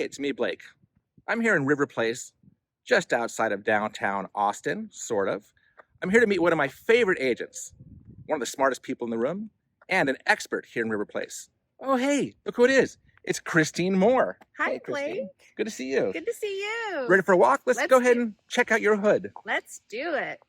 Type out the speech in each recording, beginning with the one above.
it's me, Blake. I'm here in River Place, just outside of downtown Austin, sort of. I'm here to meet one of my favorite agents, one of the smartest people in the room, and an expert here in River Place. Oh, hey, look who it is. It's Christine Moore. Hi, Hey, Christine. Blake. Good to see you. Good to see you. Ready for a walk? Let's go ahead do- and check out your hood. Let's do it.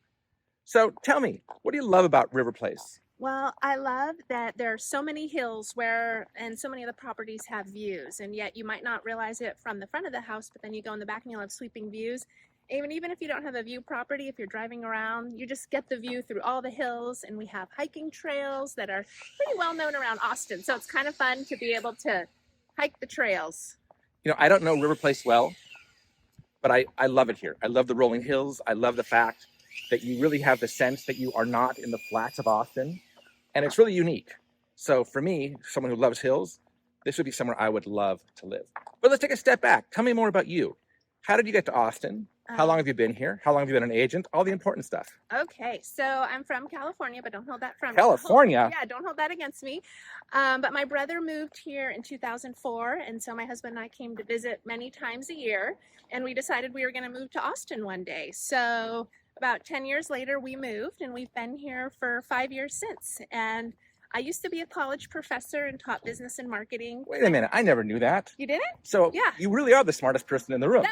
So tell me, what do you love about River Place? Well, I love that there are so many hills and so many of the properties have views, and yet you might not realize it from the front of the house, but then you go in the back and you'll have sweeping views. Even if you don't have a view property, if you're driving around, you just get the view through all the hills, and we have hiking trails that are pretty well known around Austin. So it's kind of fun to be able to hike the trails. You know, I don't know River Place well, but I love it here. I love the rolling hills. I love the fact that you really have the sense that you are not in the flats of Austin. And it's really unique. So for me, someone who loves hills, this would be somewhere I would love to live. But let's take a step back. Tell me more about you. How did you get to Austin? How long have you been here? How long have you been an agent? All the important stuff. Okay, so I'm from California, but don't hold that from California? Yeah, don't hold that against me. But my brother moved here in 2004, and so my husband and I came to visit many times a year, and we decided we were going to move to Austin one day. So about 10 years later, we moved, and we've been here for 5 years since. And I used to be a college professor and taught business and marketing. Wait a minute, I never knew that. You didn't? So Yeah. you really are the smartest person in the room.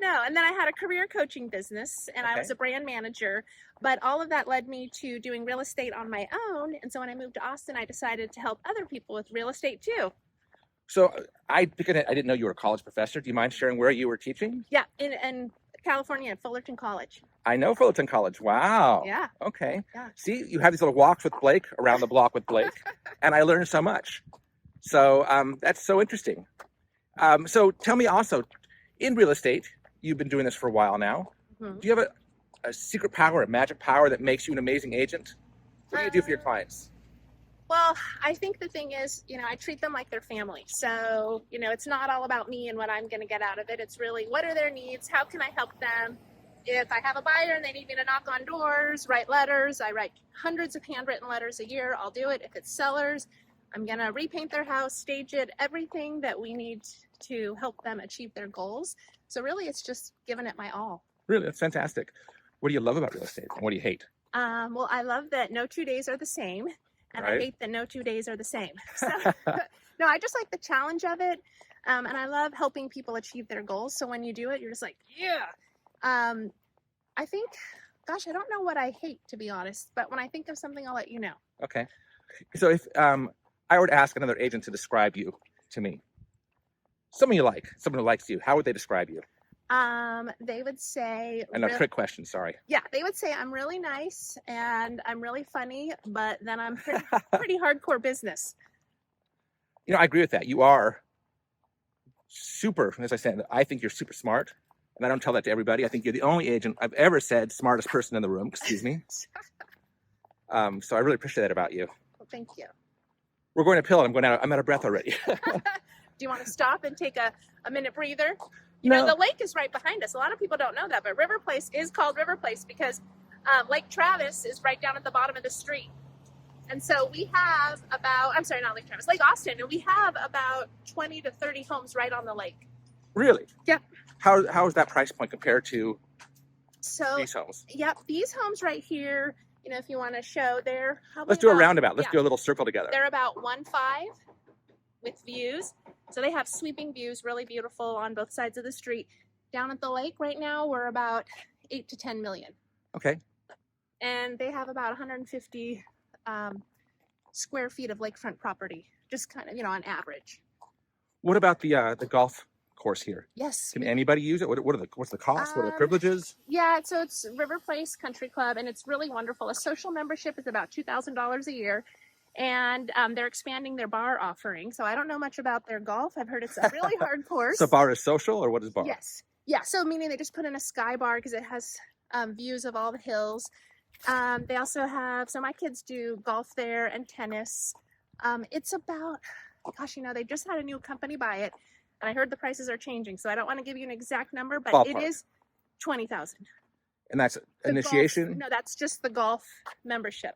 No. And then I had a career coaching business, and I was a brand manager. But all of that led me to doing real estate on my own. And so when I moved to Austin, I decided to help other people with real estate too. So I didn't know you were a college professor. Do you mind sharing where you were teaching? Yeah, in California at Fullerton College. I know Fullerton College. Wow. Yeah. Okay. Yeah. See, you have these little walks with Blake, around the block with Blake, and I learned so much. So that's so interesting. So tell me also, in real estate, you've been doing this for a while now. Mm-hmm. Do you have a secret power, a magic power that makes you an amazing agent? What do you do for your clients? Well, I think the thing is, I treat them like their family. So, it's not all about me and what I'm going to get out of it. It's really, what are their needs? How can I help them? If I have a buyer and they need me to knock on doors, write letters, I write hundreds of handwritten letters a year, I'll do it. If it's sellers, I'm going to repaint their house, stage it, everything that we need to help them achieve their goals. So really, it's just giving it my all. Really? That's fantastic. What do you love about real estate and what do you hate? Well, I love that no 2 days are the same. And Right. I hate that no 2 days are the same. So, no, I just like the challenge of it. And I love helping people achieve their goals. So when you do it, you're just like, yeah. I think, gosh, I don't know what I hate, to be honest. But when I think of something, I'll let you know. Okay. So if I were to ask another agent to describe you to me, someone you like, someone who likes you, how would they describe you? They would say, And a trick question, sorry. Yeah, they would say I'm really nice and I'm really funny, but then I'm pretty hardcore business. I agree with that. You are super, as I said, I think you're super smart. And I don't tell that to everybody. I think you're the only agent I've ever said smartest person in the room. Excuse me. So I really appreciate that about you. Well, thank you. We're going uphill. I'm out of breath already. Do you want to stop and take a minute breather? No. The lake is right behind us. A lot of people don't know that, but River Place is called River Place because Lake Travis is right down at the bottom of the street. And so we have Lake Austin, and we have about 20 to 30 homes right on the lake. Really? Yep. How is that price point compared to these homes? Yep, these homes right here, if you want to show, they're probably Let's do a roundabout. Let's do a little circle together. They're about 1.5 with views. So they have sweeping views, really beautiful on both sides of the street. Down at the lake right now, we're about 8 to 10 million. Okay. And they have about 150 square feet of lakefront property, just kind of, on average. What about the golf course here? Yes. Can anybody use it? What's the cost? What are the privileges? Yeah, so it's River Place Country Club, and it's really wonderful. A social membership is about $2,000 a year. And they're expanding their bar offering. So I don't know much about their golf. I've heard it's a really hard course. So bar is social, or what is bar? Yes. Yeah. So meaning they just put in a sky bar because it has views of all the hills. They also have, so my kids do golf there and tennis. It's about, gosh, they just had a new company buy it. And I heard the prices are changing. So I don't want to give you an exact number, but Ballpark. It is $20,000. And that's initiation? No, that's just the golf membership.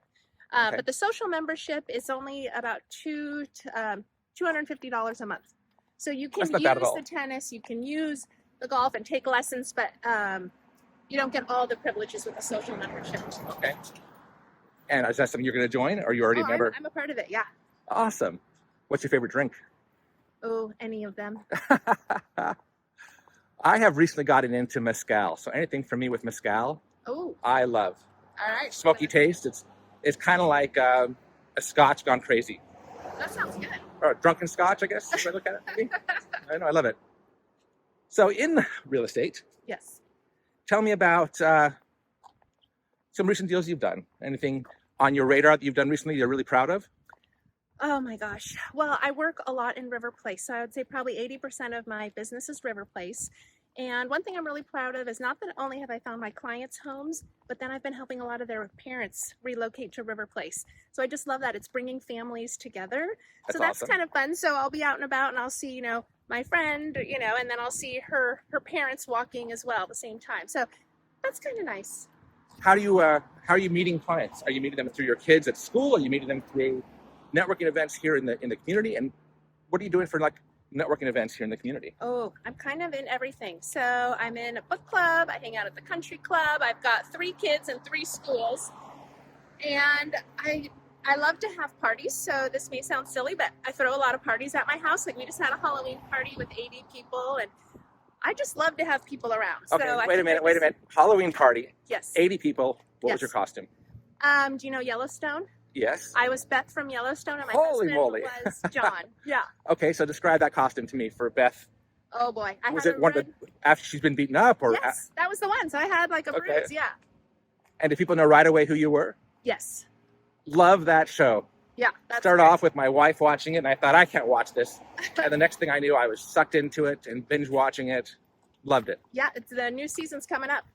Okay. But the social membership is only about $250 a month. So you That's can not bad at use all. the tennis, you can use the golf and take lessons, but you don't get all the privileges with the social membership. Okay. And is that something you're going to join, or are you already Oh, a member? I'm a part of it, yeah. Awesome. What's your favorite drink? Oh, any of them. I have recently gotten into mezcal, so anything for me with mezcal, Oh, I love. all right. Smoky taste. It's kind of like a scotch gone crazy, That sounds good. or a drunken scotch, I guess. If I look at it, maybe. I know, I love it. So in real estate, Yes. tell me about some recent deals you've done. Anything on your radar that you've done recently you're really proud of? Oh my gosh. Well, I work a lot in River Place. So I would say probably 80% of my business is River Place. And one thing I'm really proud of is not that only have I found my clients homes, but then I've been helping a lot of their parents relocate to River Place. So I just love that. It's bringing families together. So that's awesome. kind of fun. So I'll be out and about and I'll see, my friend, and then I'll see her parents walking as well at the same time. So that's kind of nice. How are you meeting clients? Are you meeting them through your kids at school? Are you meeting them through networking events here in the community? And what are you doing for like networking events here in the community? Oh, I'm kind of in everything. So I'm in a book club. I hang out at the country club. I've got 3 kids and 3 schools. And I love to have parties. So this may sound silly, but I throw a lot of parties at my house. Like we just had a Halloween party with 80 people, and I just love to have people around. Okay, So wait a minute. Halloween party, Yes. 80 people. What was Yes. your costume? Do you know Yellowstone? Yes. I was Beth from Yellowstone, and my Holy husband moly. was John. Yeah. Okay, so describe that costume to me for Beth. Oh boy. Was it one after she's been beaten up, or? Yes, that was the one. So I had like a Okay. bruise. Yeah. And did people know right away who you were? Yes. Love that show. Yeah. That's Started great. off with my wife watching it, and I thought, I can't watch this. And the next thing I knew, I was sucked into it and binge watching it. Loved it. Yeah, it's the new season's coming up.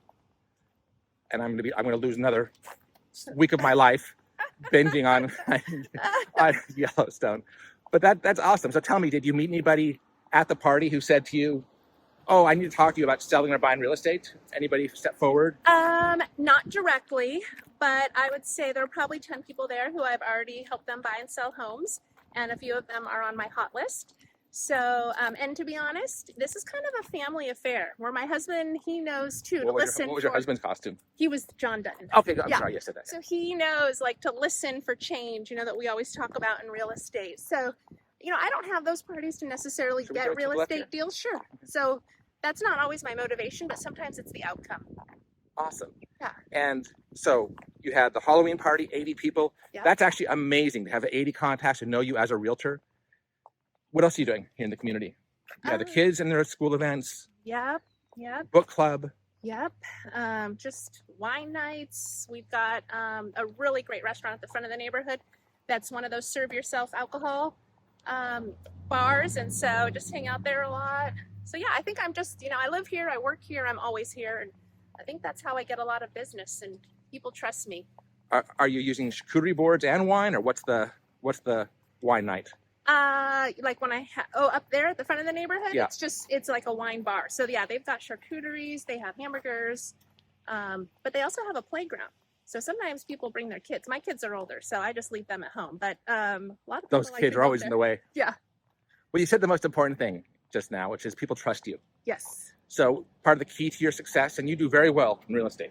And I'm gonna lose another week of my life binging on Yellowstone. But that's awesome. So tell me, did you meet anybody at the party who said to you, "Oh, I need to talk to you about selling or buying real estate"? Anybody step forward? Not directly, but I would say there are probably 10 people there who I've already helped them buy and sell homes, and a few of them are on my hot list. So, and to be honest, this is kind of a family affair where my husband, he knows too to listen. What was your husband's costume? He was John Dutton. Okay, I'm Yeah. sorry, you said that. So he knows like to listen for change, that we always talk about in real estate. So, I don't have those parties to necessarily Should we get go to real the left estate deals. Sure. So that's not always my motivation, but sometimes it's the outcome. Awesome. Yeah. And so you had the Halloween party, 80 people. Yeah. That's actually amazing to have 80 contacts and know you as a realtor. What else are you doing here in the community? You have the kids and their school events, Yep. book club. Yep. Just wine nights. We've got a really great restaurant at the front of the neighborhood. That's one of those serve yourself alcohol bars. And so just hang out there a lot. So yeah, I think I'm just, I live here, I work here, I'm always here. And I think that's how I get a lot of business and people trust me. Are you using charcuterie boards and wine, or what's the wine night? Like when up there at the front of the neighborhood, Yeah. it's like a wine bar. So yeah, they've got charcuteries, they have hamburgers, but they also have a playground. So sometimes people bring their kids. My kids are older, so I just leave them at home. But a lot of people Those like kids to are go always there. in the way. Yeah. Well, you said the most important thing just now, which is people trust you. Yes. So part of the key to your success, and you do very well in real estate,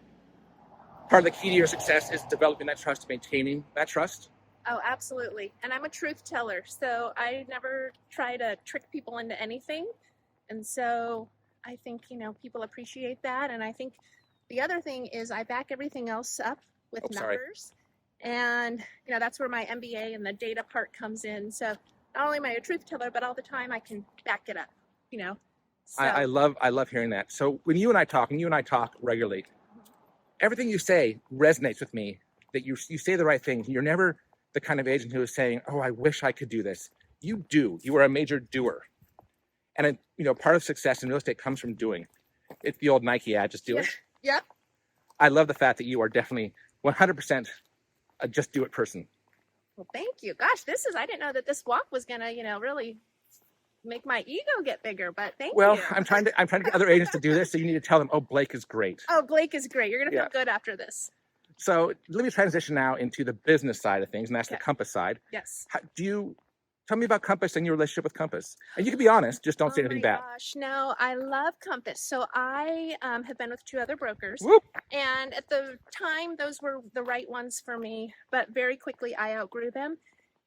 part of the key to your success is developing that trust, maintaining that trust. Oh, absolutely. And I'm a truth teller, so I never try to trick people into anything. And so I think, people appreciate that. And I think the other thing is I back everything else up with numbers. And, that's where my MBA and the data part comes in. So not only am I a truth teller, but all the time I can back it up, So, I love hearing that. So when you and I talk regularly, everything you say resonates with me, that you say the right things. You're never the kind of agent who is saying, "Oh, I wish I could do this." You do. You are a major doer. And part of success in real estate comes from doing. It's the old Nike ad, just do it. Yep. I love the fact that you are definitely 100% a just do it person. Well, thank you. Gosh, I didn't know that this walk was going to, really make my ego get bigger, but thank you. Well, I'm trying to get other agents to do this, so you need to tell them, "Oh, Blake is great." Oh, Blake is great. You're going to Yeah. feel good after this. So let me transition now into the business side of things, and that's the Okay. Compass side. Yes. Do you Tell me about Compass and your relationship with Compass. And you can be honest, just don't say Oh anything my bad. gosh, no, I love Compass. So I have been with 2 other brokers, Whoop. and at the time, those were the right ones for me. But very quickly, I outgrew them.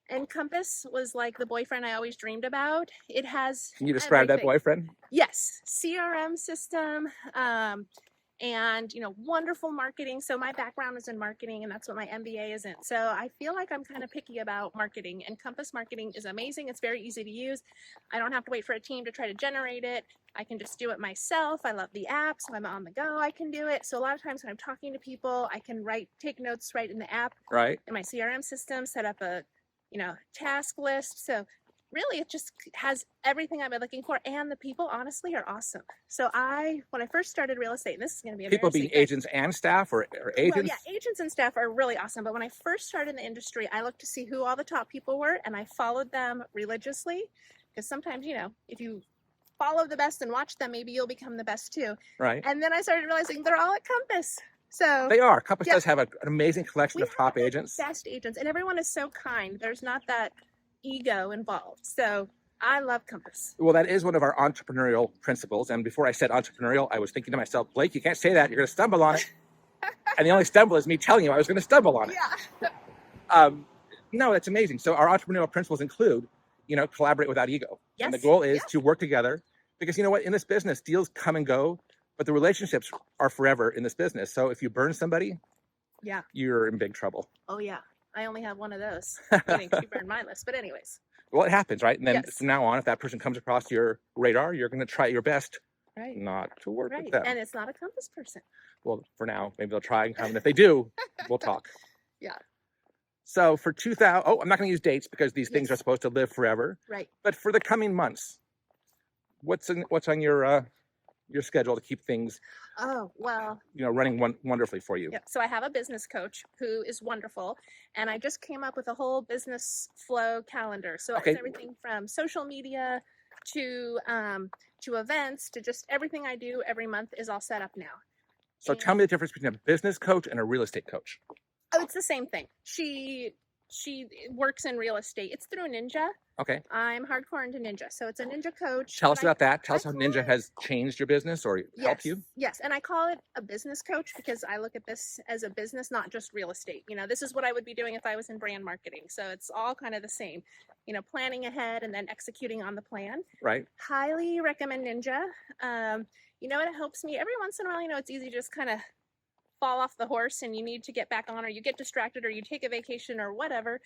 And Compass was like the boyfriend I always dreamed about. It has Can you describe that everything. boyfriend? Yes, CRM system, and wonderful marketing. So my background is in marketing, and that's what my MBA is in. So I feel like I'm kind of picky about marketing, and Compass marketing is amazing. It's very easy to use. I don't have to wait for a team to try to generate it. I can just do it myself. I love the app, so I'm on the go. I can do it. So a lot of times when I'm talking to people, I can take notes right in the app, Right. in my CRM system, set up a task list. So really, it just has everything I've been looking for, and the people honestly are awesome. So when I first started real estate, and this is going to be People being agents and staff, or agents? Well, yeah, agents and staff are really awesome. But when I first started in the industry, I looked to see who all the top people were, and I followed them religiously, because sometimes, if you follow the best and watch them, maybe you'll become the best too. Right. And then I started realizing they're all at Compass. So they are. Compass does have an amazing collection of top agents. Best agents, and everyone is so kind. There's not that ego involved. So I love Compass. Well, that is one of our entrepreneurial principles. And before I said entrepreneurial, I was thinking to myself, Blake, you can't say that. You're going to stumble on it. And the only stumble is me telling you I was going to stumble on it. Yeah. No, that's amazing. So our entrepreneurial principles include, collaborate without ego. Yes. And the goal is to work together, because you know what? In this business, deals come and go, but the relationships are forever in this business. So if you burn somebody, yeah, you're in big trouble. Oh yeah. I only have one of those. Meaning she burned my list. But anyways. Well, it happens, right? And then Yes. from now on, if that person comes across your radar, you're going to try your best Right. not to work Right. with them. And it's not a Compass person. Well, for now, maybe they'll try and come. And if they do, we'll talk. Yeah. So for 2000, I'm not going to use dates because these things Yes. are supposed to live forever. Right. But for the coming months, what's on your schedule to keep things Oh, well. running wonderfully for you? Yeah. So I have a business coach who is wonderful, and I just came up with a whole business flow calendar. So Okay. it's everything from social media to events to just everything I do every month is all set up now. So tell me the difference between a business coach and a real estate coach. Oh, it's the same thing. She works in real estate. It's through Ninja. Okay. I'm hardcore into Ninja, so it's a Ninja coach. Tell us and about that. Tell I us how call Ninja it- has changed your business or helped you. Yes, and I call it a business coach because I look at this as a business, not just real estate. This is what I would be doing if I was in brand marketing. So it's all kind of the same. Planning ahead and then executing on the plan. Right. Highly recommend Ninja. It helps me every once in a while. It's easy to just kind of fall off the horse and you need to get back on, or you get distracted, or you take a vacation or whatever.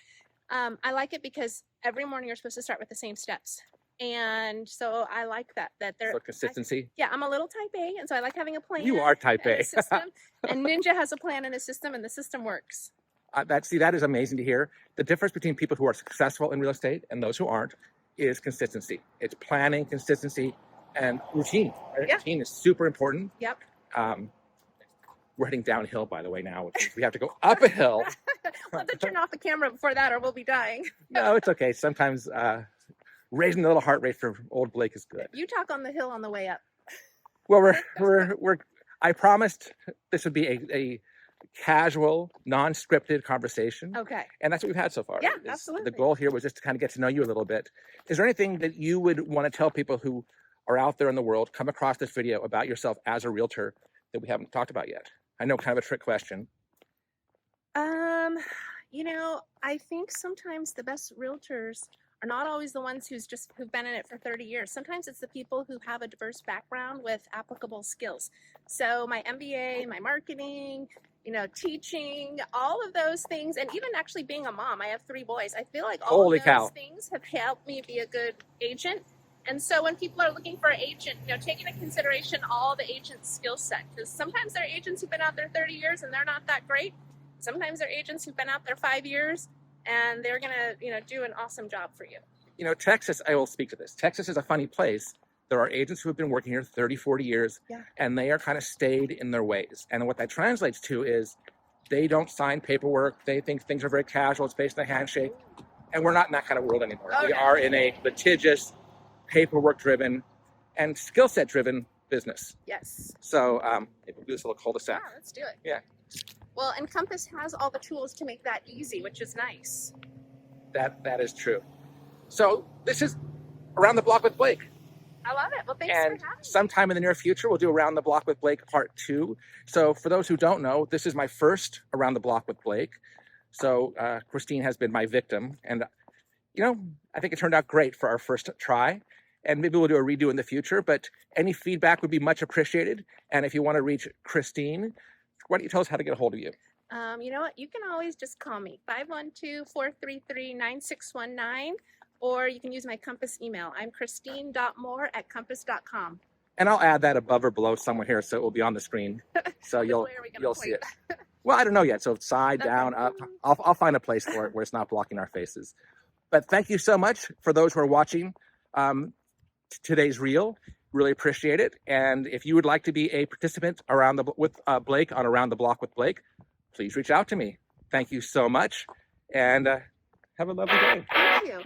I like it because every morning you're supposed to start with the same steps. And so I like that they're So consistency. I'm a little type A, and so I like having a plan. You are type and A. a system. And Ninja has a plan and a system, and the system works. That is amazing to hear. The difference between people who are successful in real estate and those who aren't is consistency. It's planning, consistency, and routine. Right? Yeah. Routine is super important. Yep. We're heading downhill, by the way, now. Which means we have to go up a hill. We'll have to turn off the camera before that, or we'll be dying. No, it's okay. Sometimes raising the little heart rate for old Blake is good. You talk on the hill on the way up. Well, I promised this would be a casual, non-scripted conversation. Okay. And that's what we've had so far. Yeah, absolutely. The goal here was just to kind of get to know you a little bit. Is there anything that you would want to tell people who are out there in the world, come across this video about yourself as a realtor that we haven't talked about yet? I know, kind of a trick question. I think sometimes the best realtors are not always the ones who've been in it for 30 years. Sometimes it's the people who have a diverse background with applicable skills. So my MBA, my marketing, teaching, all of those things, and even actually being a mom. I have 3 boys. I feel like all of those things have helped me be a good agent. And so when people are looking for an agent, take into consideration all the agent's skill set, because sometimes there are agents who've been out there 30 years and they're not that great. Sometimes there are agents who've been out there 5 years and they're going to, do an awesome job for you. Texas, I will speak to this. Texas is a funny place. There are agents who have been working here 30, 40 years, and they are kind of stayed in their ways. And what that translates to is they don't sign paperwork. They think things are very casual. It's based on a handshake. And we're not in that kind of world anymore. Oh, we no. are in a litigious, paperwork-driven, and skill set-driven business. Yes. So maybe we'll do this little cul-de-sac. Yeah, let's do it. Yeah. Well, and Compass has all the tools to make that easy, which is nice. That is true. So this is Around the Block with Blake. I love it. Well, thanks And for having me. sometime in the near future, we'll do Around the Block with Blake Part 2. So for those who don't know, this is my first Around the Block with Blake. So Christine has been my victim. And, you know, I think it turned out great for our first try. And maybe we'll do a redo in the future. But any feedback would be much appreciated. And if you want to reach Christine, why don't you tell us how to get a hold of you? You know what? You can always just call me, 512-433-9619, or you can use my Compass email. I'm christine.moore@compass.com. And I'll add that above or below somewhere here, so it will be on the screen. So you'll see it. Well, I don't know yet. So side, down, up. I'll find a place for it where it's not blocking our faces. But thank you so much for those who are watching today's reel. Really appreciate it. And if you would like to be a participant with Blake on Around the Block with Blake, please reach out to me. Thank you so much, and have a lovely day. Thank you.